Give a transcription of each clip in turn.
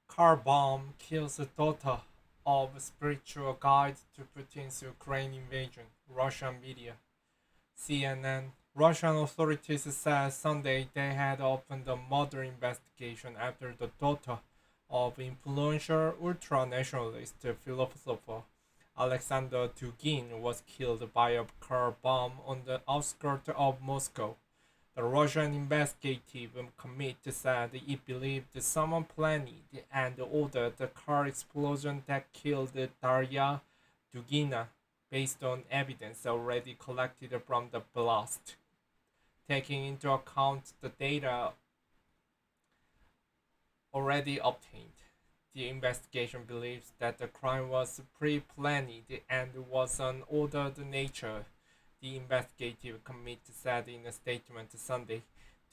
Car bomb kills a daughter of spiritual guide to Putin's Ukraine invasion, Russian media. CNN. Russian authorities said Sunday they had opened a murder investigation after the daughter of influential ultra-nationalist philosopher Alexander Dugin was killed by a car bomb on the outskirts of Moscow. The Russian investigative committee said it believed someone planned and ordered the car explosion that killed Darya Dugina based on evidence already collected from the blast. Taking into account the data already obtained, the investigation believes that the crime was pre-planned and was an ordered nature, the investigative committee said in a statement Sunday.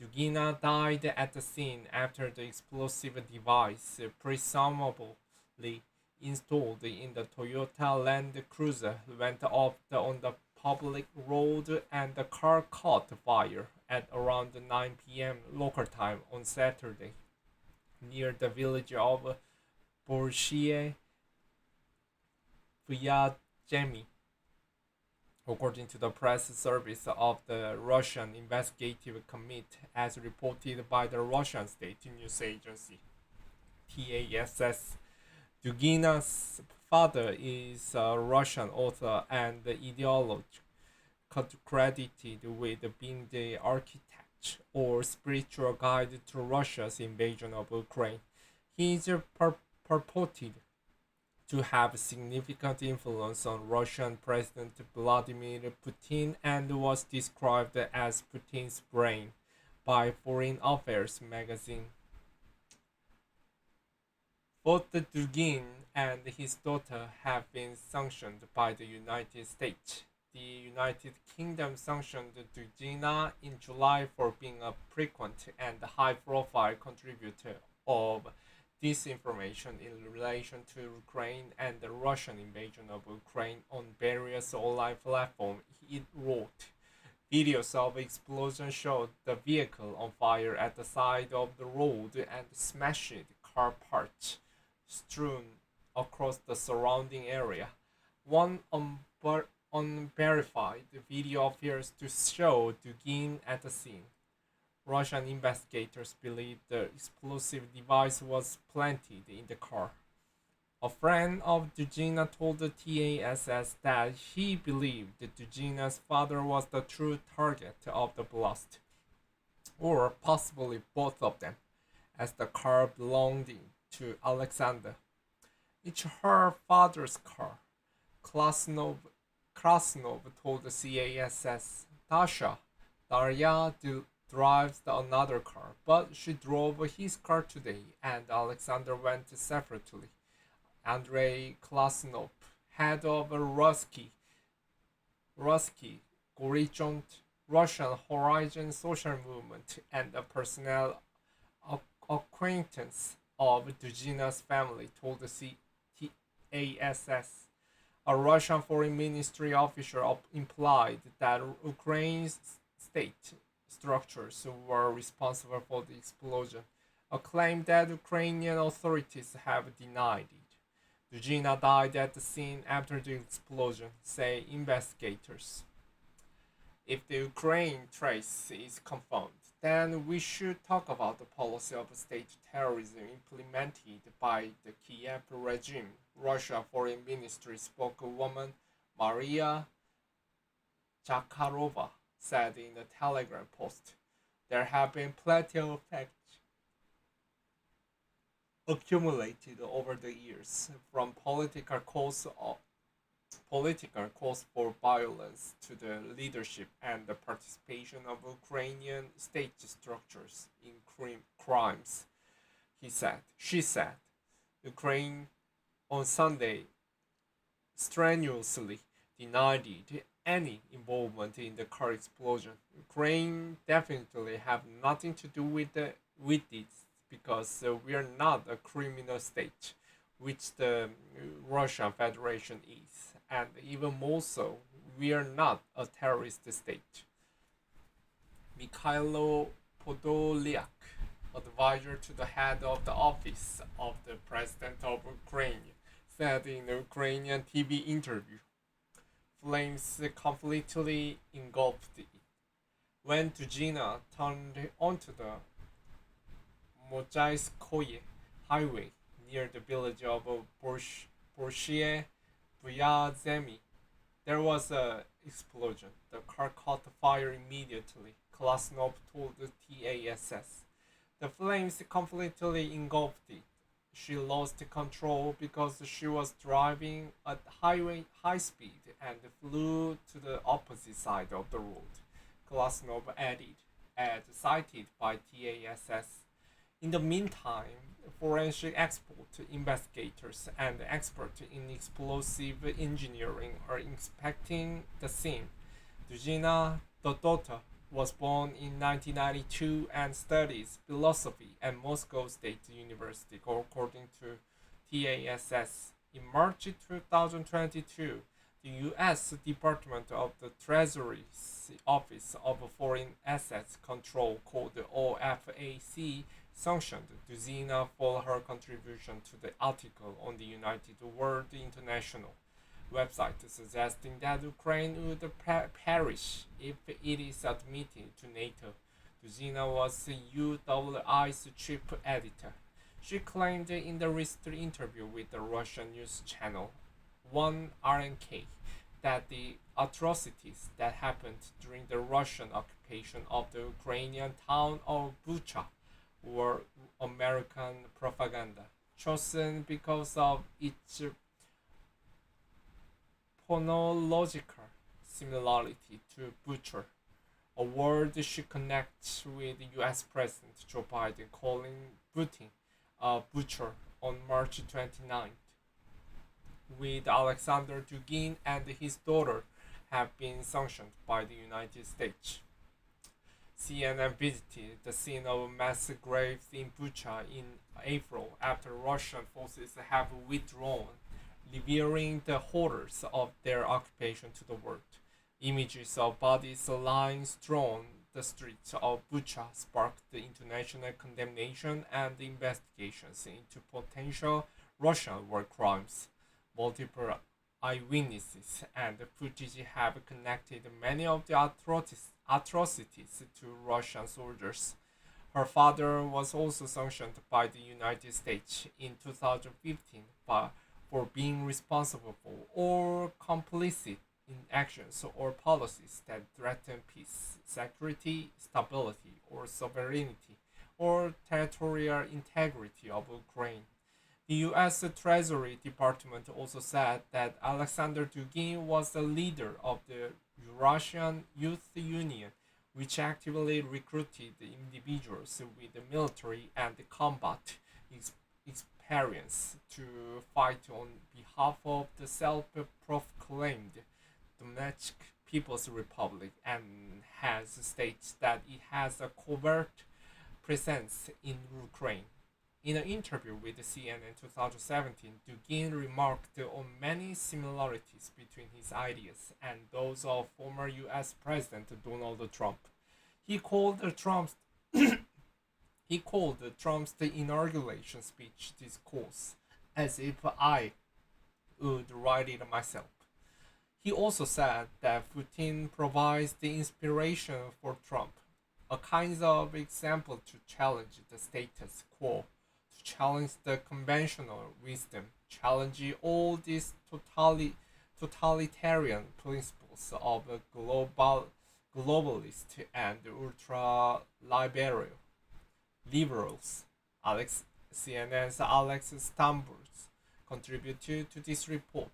Dugina died at the scene after the explosive device, presumably installed in the Toyota Land Cruiser, went off on the public road and the car caught fire at around 9 p.m. local time on Saturday near the village of Bolshie Vyazhemi, according to the press service of the Russian Investigative Committee, as reported by the Russian state news agency TASS. Dugina's father is a Russian author and ideologist credited with being the architect or spiritual guide to Russia's invasion of Ukraine. He is purported to have significant influence on Russian President Vladimir Putin and was described as Putin's brain by Foreign Affairs magazine. Both Dugin and his daughter have been sanctioned by the United States. The United Kingdom sanctioned Dugina in July for being a frequent and high-profile contributor of disinformation in relation to Ukraine and the Russian invasion of Ukraine on various online platforms, it wrote. Videos of explosion showed the vehicle on fire at the side of the road and smashed car parts strewn across the surrounding area. One unverified video appears to show Dugin at the scene. Russian investigators believe the explosive device was planted in the car. A friend of Dugina told the TASS that he believed Dugina's father was the true target of the blast, or possibly both of them, as the car belonged to Alexander. It's her father's car, Krasnov told the CASS. Darya drives another car, but she drove his car today, and Alexander went separately. Andrei Klasnov, head of Ruski Gorizont Russian Horizon Social Movement, and a personal acquaintance of Dugina's family, told the CASS. A Russian foreign ministry official implied that Ukraine's state structures were responsible for the explosion, a claim that Ukrainian authorities have denied it. Dugina died at the scene after the explosion, say investigators. If the Ukraine trace is confirmed, then we should talk about the policy of state terrorism implemented by the Kiev regime, Russia Foreign Ministry spokeswoman Maria Zakharova said in a Telegram post. There have been plenty of facts accumulated over the years, from political calls for violence to the leadership and the participation of Ukrainian state structures in crimes, She said. Ukraine on Sunday strenuously denied any involvement in the car explosion. Ukraine definitely have nothing to do with it because we are not a criminal state, which the Russian Federation is, and even more so, we are not a terrorist state. Mikhailo Podolyak, advisor to the head of the office of the president of Ukraine, said in a Ukrainian TV interview. Flames completely engulfed it. When Duzhina turned onto the Mozhaiskoye highway near the village of Borshie Vyazemi, there was an explosion. The car caught fire immediately, Klasnov told the TASS. The flames completely engulfed it. She lost control because she was driving at high speed and flew to the opposite side of the road, Klasnov added, as cited by TASS. In the meantime, forensic expert investigators and experts in explosive engineering are inspecting the scene. Duzhina, the daughter, was born in 1992 and studies philosophy at Moscow State University, according to TASS. In March 2022, the U.S. Department of the Treasury's Office of Foreign Assets Control, called OFAC, sanctioned Duzhina for her contribution to the article on the United World International website, suggesting that Ukraine would perish if it is admitted to NATO. Duzhina was UWI's chief editor. She claimed in the recent interview with the Russian news channel 1RNK that the atrocities that happened during the Russian occupation of the Ukrainian town of Bucha were American propaganda, chosen because of its phonological similarity to butcher, a word she connects with US President Joe Biden calling Putin a butcher on March 29th. With Alexander Dugin and his daughter have been sanctioned by the United States. CNN visited the scene of mass graves in Bucha in April after Russian forces have withdrawn, revealing the horrors of their occupation to the world. Images of bodies lying strewn the streets of Bucha sparked the international condemnation and investigations into potential Russian war crimes. Multiple eyewitnesses and footage have connected many of the atrocities to Russian soldiers. Her father was also sanctioned by the United States in 2015 for being responsible for or complicit in actions or policies that threaten peace, security, stability, or sovereignty, or territorial integrity of Ukraine. The U.S. Treasury Department also said that Alexander Dugin was the leader of the Russian Youth Union, which actively recruited individuals with military and combat experience to fight on behalf of the self-proclaimed Donetsk People's Republic, and has stated that it has a covert presence in Ukraine. In an interview with CNN in 2017, Dugin remarked on many similarities between his ideas and those of former U.S. President Donald Trump. He called Trump's inauguration speech discourse as if I would write it myself. He also said that Putin provides the inspiration for Trump, a kind of example to challenge the status quo, to challenge the conventional wisdom, challenge all these totalitarian principles of globalist and liberals. CNN's Alex Stambers contributed to this report.